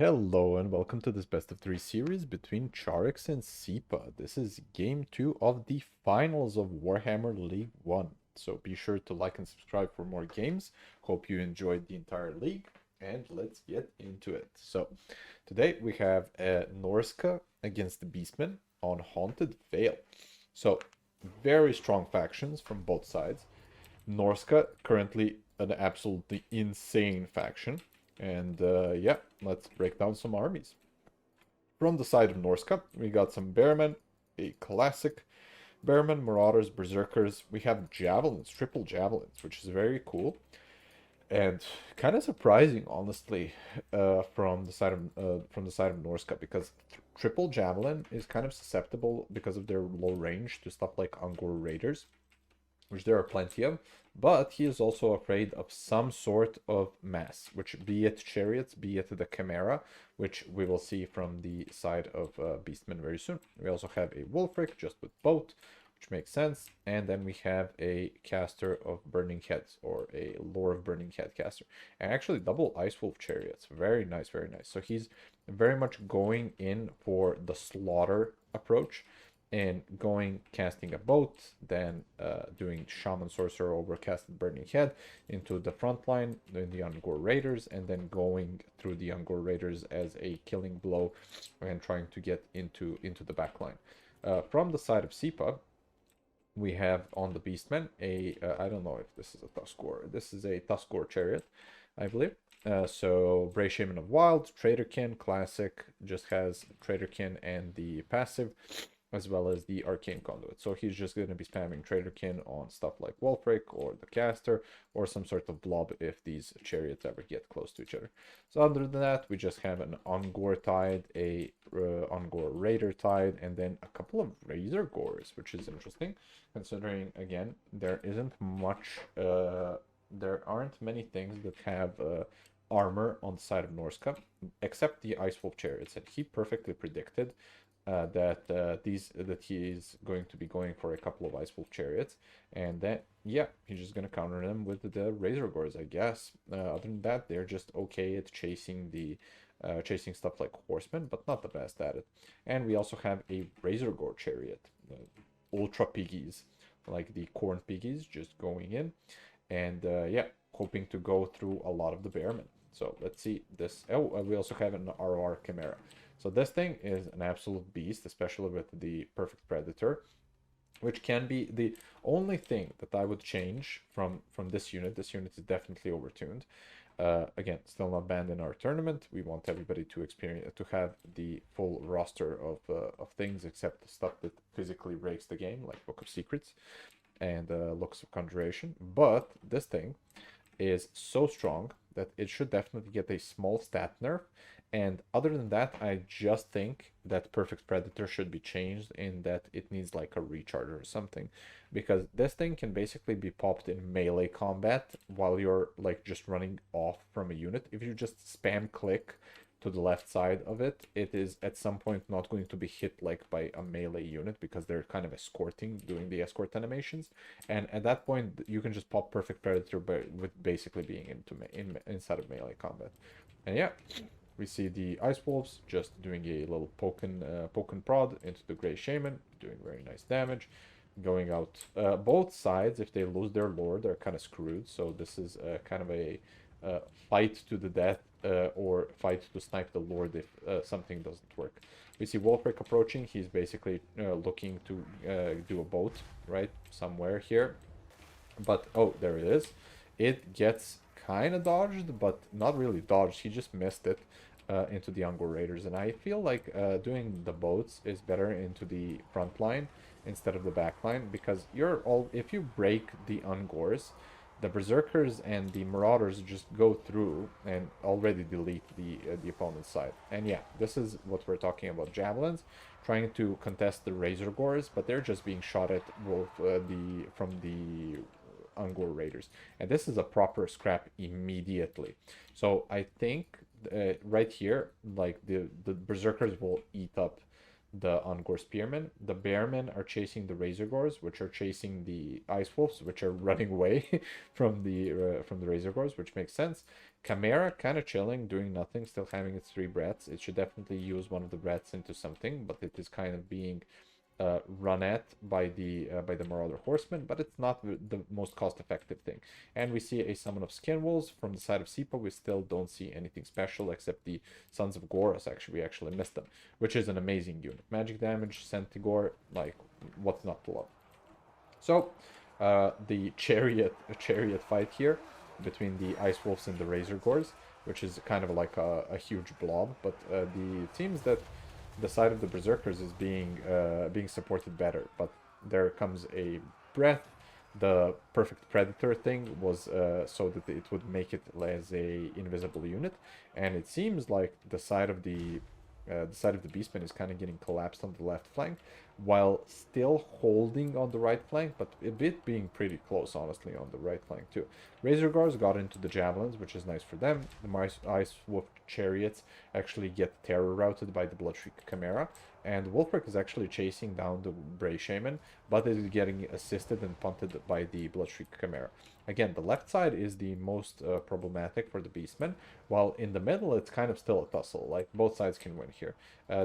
Hello and welcome to this best of three series between Czarix and SiPa. This is game 2 of the finals of Warhammer League 1. So be sure to like and subscribe for more games. Hope you enjoyed the entire league and let's get into it. So today we have Norska against the Beastmen on Haunted Vale. So very strong factions from both sides. Norska currently an absolutely insane faction. And yeah, let's break down some armies. From the side of Norska, we got some Bearmen, a classic Bearmen, Marauders, Berserkers. We have Javelins, triple Javelins, which is very cool. And kind of surprising, honestly, from the side of Norska, because triple Javelin is kind of susceptible because of their low range to stuff like Ungor Raiders, which there are plenty of, but he is also afraid of some sort of mass, which be it chariots, be it the Chimera, which we will see from the side of Beastmen very soon. We also have a Wolfric just with boat, which makes sense, and then we have a caster of Burning Heads, or a Lore of Burning Head caster, and actually double Ice Wolf chariots. Very nice, very nice. So he's very much going in for the slaughter approach, and casting a boat, then doing Shaman Sorcerer over casted Burning Head into the front line, then the Ungor Raiders, and then going through the Ungor Raiders as a killing blow and trying to get into the back line. From the side of SiPa, we have on the Beastmen a, I don't know if this is a Tuskor, this is a Tuskor Chariot, I believe. So Bray Shaman of Wild, Traderkin, classic, just has Traderkin and the passive, as well as the Arcane Conduit. So he's just going to be spamming Traderkin on stuff like Wolfric or the Caster, or some sort of blob if these chariots ever get close to each other. So other than that, we just have an Ungor Tide, a Ungor Raider Tide, and then a couple of Razor Gores, which is interesting, considering, again, there isn't much, there aren't many things that have armor on the side of Norska, except the Ice Wolf chariots, and he perfectly predicted that he is going to be going for a couple of Ice Wolf chariots, and then yeah, he's just gonna counter them with the Razor Gores, I guess. Other than that, they're just okay at chasing stuff like horsemen, but not the best at it. And we also have a Razor Gore chariot, ultra piggies, like the corn piggies, just going in, and yeah, hoping to go through a lot of the Bearmen. So let's see this. Oh, we also have an ROR Chimera. So this thing is an absolute beast, especially with the Perfect Predator, which can be the only thing that I would change from this unit. This unit is definitely overtuned. Again, still not banned in our tournament. We want everybody to have the full roster of things, except the stuff that physically breaks the game, like Book of Secrets and Looks of Conjuration. But this thing is so strong that it should definitely get a small stat nerf. And other than that, I just think that Perfect Predator should be changed in that it needs like a recharger or something. Because this thing can basically be popped in melee combat while you're like just running off from a unit. If you just spam click to the left side of it, it is at some point not going to be hit like by a melee unit because they're kind of escorting, doing the escort animations. And at that point, you can just pop Perfect Predator with basically being inside of melee combat. And yeah, we see the Ice Wolves just doing a little poken prod into the Grey Shaman, doing very nice damage. Going out both sides, if they lose their lord, they're kind of screwed. So this is kind of a fight to the death, or fight to snipe the lord if something doesn't work. We see Wolfric approaching. He's basically looking to do a boat right somewhere here. But oh, there it is. It gets kind of dodged, but not really dodged. He just missed it into the Ungor Raiders. And I feel like doing the boats is better into the front line instead of the back line, because if you break the Ungors, the Berserkers and the Marauders just go through and already delete the opponent's side. And yeah, this is what we're talking about. Javelins trying to contest the Razor Gores, but they're just being shot at from the Ungor Raiders. And this is a proper scrap immediately. So I think right here, like the Berserkers will eat up the Ungor Spearmen. The Bearmen are chasing the Razor Gores, which are chasing the Ice Wolves, which are running away from the Razor Gores, which makes sense. Chimera kind of chilling, doing nothing, still having its 3 breaths. It should definitely use one of the breaths into something, but it is kind of being run at by the Marauder Horsemen, but it's not the most cost-effective thing. And we see a summon of Skin Wolves from the side of SiPa. We still don't see anything special except the Sons of Goros. Actually, we actually missed them, which is an amazing unit. Magic damage, Centigore, like what's not to love? So the chariot fight here between the Ice Wolves and the Razor Gores, which is kind of like a huge blob, but it seems that the side of the Berserkers is being supported better. But there comes a breath. The perfect predator thing was so that it would make it as a invisible unit, and it seems like the side of the Beastmen is kind of getting collapsed on the left flank, while still holding on the right flank, but a bit being pretty close, honestly, on the right flank too. Razor Guards got into the Javelins, which is nice for them. The Ice Wolf Chariots actually get terror routed by the Bloodshriek Chimera, and Wolfric is actually chasing down the Bray Shaman, but is getting assisted and punted by the Bloodshriek Chimera. Again, the left side is the most problematic for the Beastmen, while in the middle it's kind of still a tussle. Like, both sides can win here.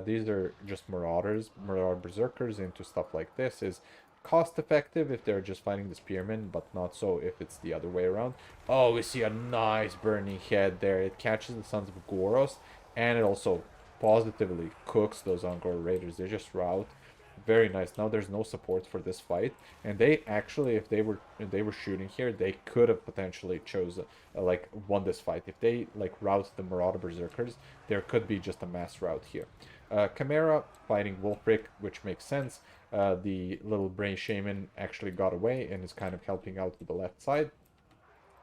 These are just Marauders, Marauder Berserkers into stuff like this is cost effective if they're just fighting the Spearmen, but not so if it's the other way around. Oh, we see a nice burning head there. It catches the Sons of Goros, and it also positively cooks those Ungor Raiders. They just rout. Very nice. Now there's no support for this fight, and they actually, if they were shooting here, they could have potentially chose like won this fight. If they like rout the Marauder Berserkers, there could be just a mass rout here. Chimera fighting Wolfric, which makes sense. The little Bray Shaman actually got away and is kind of helping out with the left side,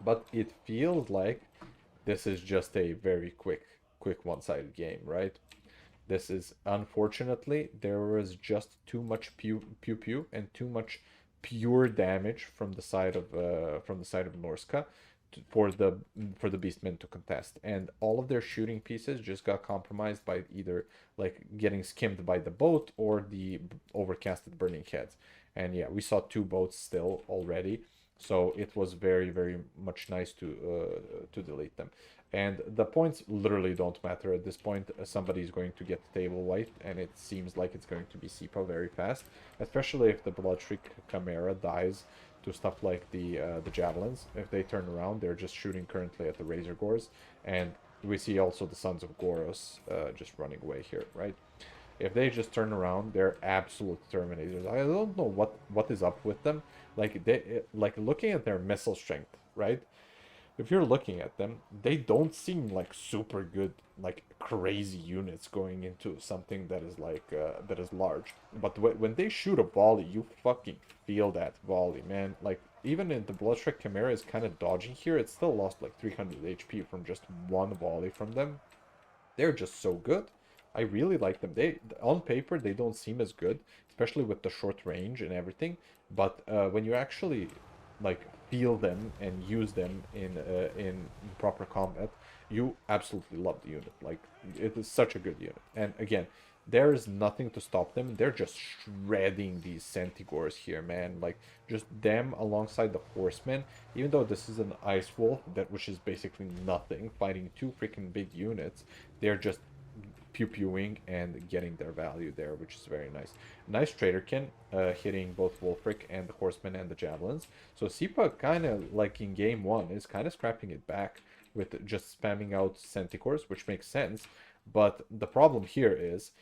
but it feels like this is just a very quick one-sided game, right? This is, unfortunately, there was just too much pew pew and too much pure damage from the side of Norska for the Beastmen to contest, and all of their shooting pieces just got compromised by either like getting skimmed by the boat or the overcasted burning heads. And yeah, we saw 2 boats still already, so it was very much nice to delete them. And the points literally don't matter at this point. Somebody is going to get the table wiped, and it seems like it's going to be SiPa very fast, especially if the Bloodshriek Chimera dies to stuff like the Javelins. If they turn around, they're just shooting currently at the Razor Gores, and we see also the Sons of Goros just running away here, right? If they just turn around, they're absolute Terminators. I don't know what is up with them. Like, like looking at their missile strength, right? If you're looking at them, they don't seem like super good, like crazy units going into something that is like that is large. But when they shoot a volley, you fucking feel that volley, man. Like, even if the Bloodshriek Chimera is kind of dodging here, it still lost like 300 HP from just one volley from them. They're just so good. I really like them. They, on paper, they don't seem as good, especially with the short range and everything. But when you actually like feel them and use them in proper combat, you absolutely love the unit. Like, it is such a good unit. And again, there is nothing to stop them. They're just shredding these Centigores here, man. Like, just them alongside the Horsemen. Even though this is an Ice Wolf, which is basically nothing, fighting 2 freaking big units, they're just pew-pewing and getting their value there, which is very nice. Nice Traderkin, hitting both Wolfric and the Horsemen and the Javelins. So SiPa kind of, like in game 1, is kind of scrapping it back with just spamming out Centicores, which makes sense. But the problem here is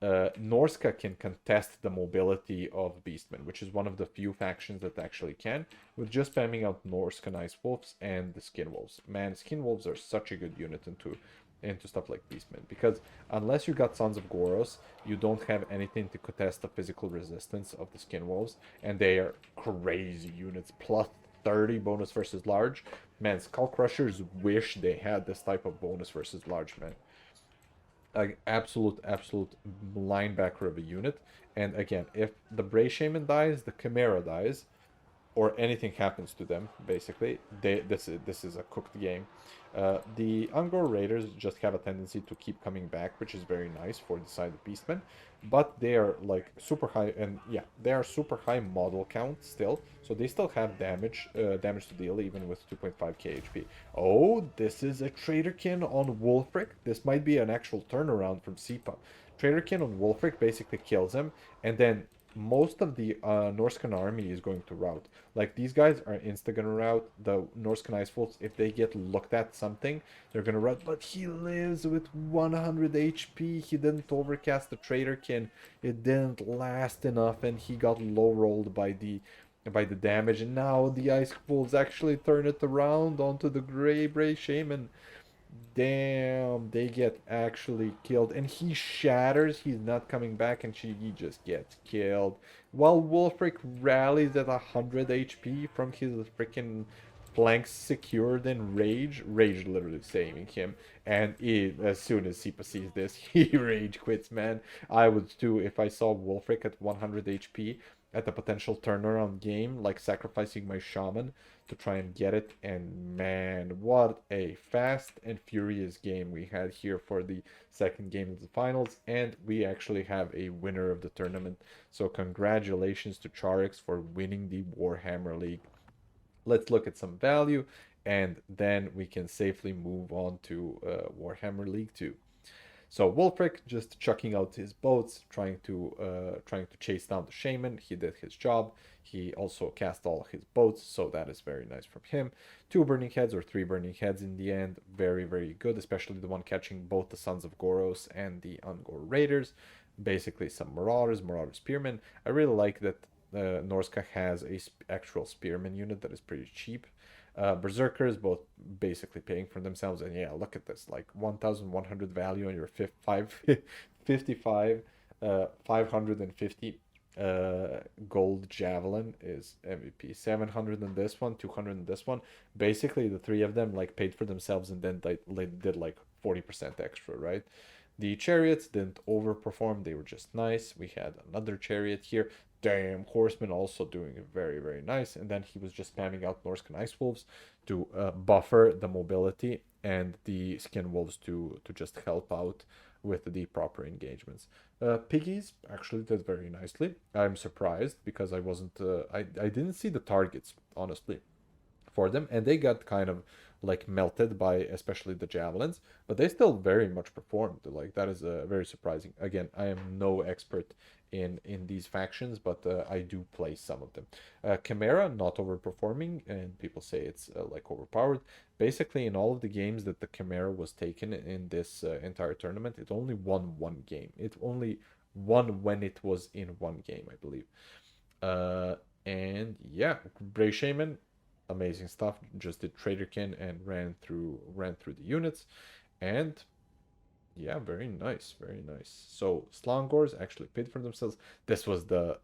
Norska can contest the mobility of Beastmen, which is one of the few factions that actually can, with just spamming out Norsca Ice Wolves and the Skin Wolves. Man, Skin Wolves are such a good unit into stuff like Beastmen, because unless you got Sons of Goros, you don't have anything to contest the physical resistance of the Skin Wolves, and they are crazy units, plus 30 bonus versus large. Man, Skull Crushers wish they had this type of bonus versus large, man. Like, absolute linebacker of a unit. And again, if the Bray Shaman dies, the Chimera dies, or anything happens to them, basically, this is a cooked game. The Ungor Raiders just have a tendency to keep coming back, which is very nice for the side of Beastmen. But they are like super high, and yeah, they are super high model count still, so they still have damage to deal even with 2.5k HP. Oh, this is a Traderkin on Wolfric. This might be an actual turnaround from SiPa. Traderkin on Wolfric basically kills him, and then most of the Norscan army is going to rout. Like, these guys are insta-gonna rout. The Norscan Ice Wolves, if they get looked at something, they're gonna rout. But he lives with 100 HP. He didn't overcast the Traderkin. It didn't last enough, and he got low-rolled by the damage. And now the Ice Wolves actually turn it around onto the Grey Bray Shaman. Damn, they get actually killed. And he shatters. He's not coming back, and he just gets killed. While Wolfric rallies at 100 HP from his freaking flanks secured in Rage. Rage literally saving him. And as soon as SiPa sees this, he rage quits, man. I would too if I saw Wolfric at 100 HP at a potential turnaround game, like sacrificing my shaman to try and get it. And man, what a fast and furious game we had here for the second game of the finals. And we actually have a winner of the tournament. So congratulations to Czarix for winning the Warhammer League. Let's look at some value, and then we can safely move on to Warhammer League 2. So Wolfric just chucking out his boats, trying to chase down the shaman. He did his job. He also cast all his boats, so that is very nice from him. 2 burning heads or 3 burning heads in the end. Very, very good, especially the one catching both the Sons of Goros and the Ungor Raiders. Basically some Marauders, Marauder Spearmen. I really like that Norska has a actual Spearman unit that is pretty cheap. Berserkers both basically paying for themselves, and yeah, look at this, like 1100 value on your 55 550 gold javelin is MVP. 700 in this one, 200 in this one. Basically the three of them like paid for themselves, and then they did like 40% extra, right? The chariots didn't overperform, they were just nice. We had another chariot here. Damn, Horseman also doing very, very nice. And then he was just spamming out Norscan Ice Wolves to buffer the mobility, and the Skin Wolves to just help out with the proper engagements. Piggies actually did very nicely. I'm surprised because I wasn't, I didn't see the targets, honestly, for them, and they got kind of like melted by especially the javelins, but they still very much performed. Like, that is very surprising. Again, I am no expert in these factions, but I do play some of them. Chimera not overperforming, and people say it's like overpowered. Basically, in all of the games that the Chimera was taken in this entire tournament, it only won one game. It only won when it was in one game, I believe. And yeah, Bray Shaman, amazing stuff. Just did Traderkin and ran through the units, and yeah, very nice, very nice. So Slangors actually paid for themselves. This was the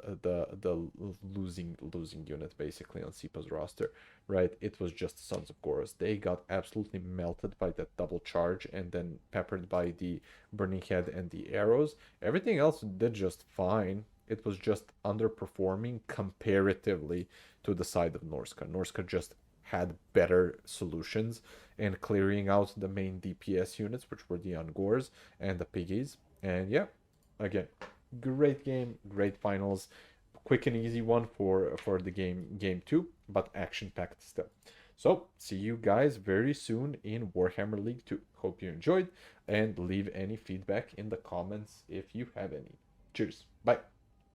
losing unit basically on SiPa's roster, right? It was just Sons of Goros. They got absolutely melted by that double charge, and then peppered by the Burning Head and the arrows. Everything else did just fine. It was just underperforming comparatively to the side of Norska. Norska just had better solutions in clearing out the main DPS units, which were the Ungors and the Piggies. And yeah, again, great game, great finals. Quick and easy one for the game 2, but action packed still. So see you guys very soon in Warhammer League 2. Hope you enjoyed, and leave any feedback in the comments if you have any. Cheers. Bye.